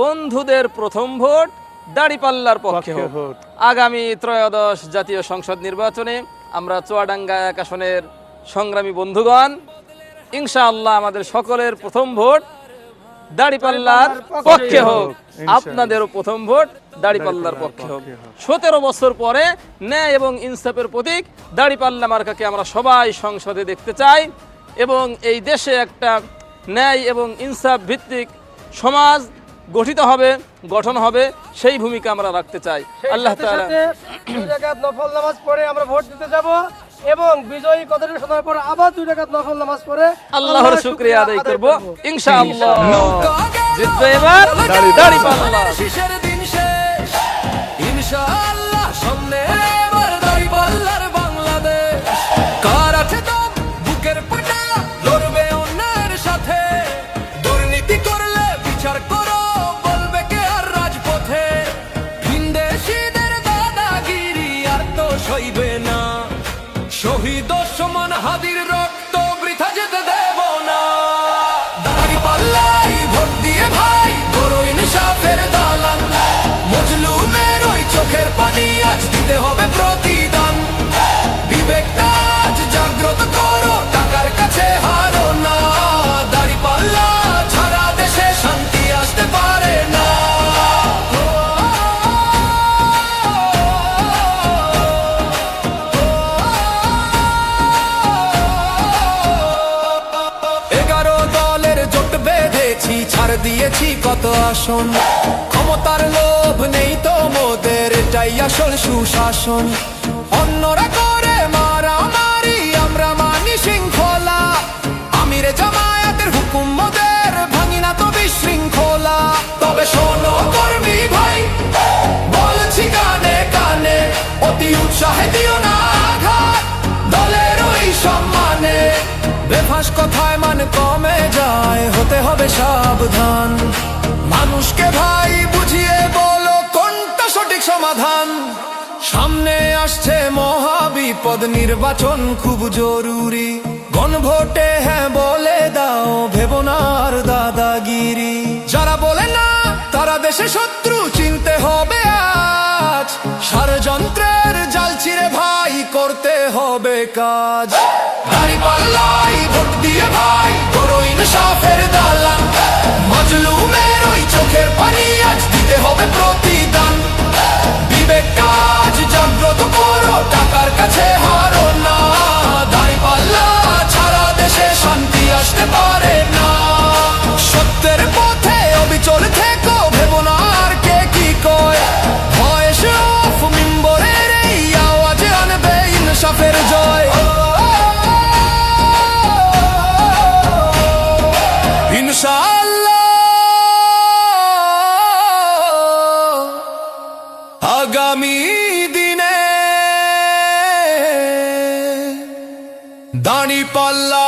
বন্ধুদের প্রথম ভোট দাড়িপাল্লার পক্ষে হোক। আগামী ত্রয়োদশ জাতীয় সংসদ নির্বাচনে আমরা চুয়াডাঙ্গা এক আসনের সংগ্রামী বন্ধুগণ, ইনশাআল্লাহ আমাদের সকলের প্রথম ভোট দাড়িপাল্লার পক্ষে হোক। আপনাদেরও প্রথম ভোট দাড়িপাল্লার পক্ষে হোক। 17 বছর পরে ন্যায় এবং ইনসাফের প্রতীক দাড়িপাল্লা মার্কাকে আমরা সবাই সংসদে দেখতে চাই এবং এই দেশে একটা ন্যায় এবং ইনসাফ ভিত্তিক সমাজ গঠন হবে সেই ভূমিকা আমরা রাখতে চাই। আল্লাহ তাআলা 2 রাকাত নফল নামাজ পড়ে আমরা ভোট দিতে যাব এবং বিজয়ী কথাটি শোনার পর আবার 2 রাকাত নফল নামাজ পড়ে আল্লাহর শুকরিয়া আদায় করব ইনশাআল্লাহ। জিতবে এবার দাড়িপাল্লা। শেষের দিন শেষ ইনশাআল্লাহ, সামনে এবার দাড়িপাল্লার বাংলাদেশ। কার আছে দম, বুকের পাটা লড়বে অন্যের সাথে। দুর্নীতি করলে বিচার করো, বলবে কে আর রাজপথে। ভিনদেশীদের দাদাগিরি আর তো সইবে না। শহীদ ওসমান হাদির রক্ত বৃথা যেতে দেব না। দাড়িপাল্লাই ভোট দিয়ে ভাই করো ইনসাফের দালান। মজলুমের ওই চোখের পানি আজ দিতে হবে প্রতিদান। বিবেকটা আজ জাগ্রত করো, টাকার কাছে হারো না। দাড়িপাল্লা ছাড়া দেশে শান্তি আসতে পারে না। ছাড় দিয়েছি কত আসন, ক্ষমতার লোভ নেই তো মোদের, এটাই আসল সুশাসন। অন্যরা করে মারামারি, আমরা মানি শৃঙ্খলা। আমিরে জামায়াতের হুকুম মোদের, ভাঙি না তো বিশৃঙ্খলা। তবে শোনো কর্মী ভাই, বলছি কানে কানে, অতি উৎসাহে দিও না আঘাত দলের ওই সম্মানে। বেফাস কথায় মান কমে যায়, হতে হবে সাবধান। মানুষকে ভাই বুঝিয়ে বলো কোনটা সঠিক সমাধান। সামনে আসছে মহাবিপদ, নির্বাচন খুব জরুরি। গণভোটে হ্যাঁ বলে দাও, ভেবো না আর দাদাগিরি। যারা বলে না তারা দেশে শত্রু, চিনতে হবে আজ। ষড়যন্ত্রের জাল ছিঁড়ে ভাই করতে হবে কাজ। দাড়িপাল্লাই ভোট দিয়ে ভাই করো ইনসাফের দালান। মজলুমের ওই চোখের পানি আজ দিতে হবে প্রতিদান। বিবেকটা আজ জাগ্রত করো, টাকার কাছে হারো না। দাড়িপাল্লা ছাড়া দেশে শান্তি আসতে পারে না। সত্যের পথে অবিচল থেকো, ভেবো না আর কে কি কয়। ভয়েস অফ মিম্বরের এই আওয়াজে আনবে ইনসাফের জয়। ইনশাআল্লাহ আগামী দিনে দাড়িপাল্লা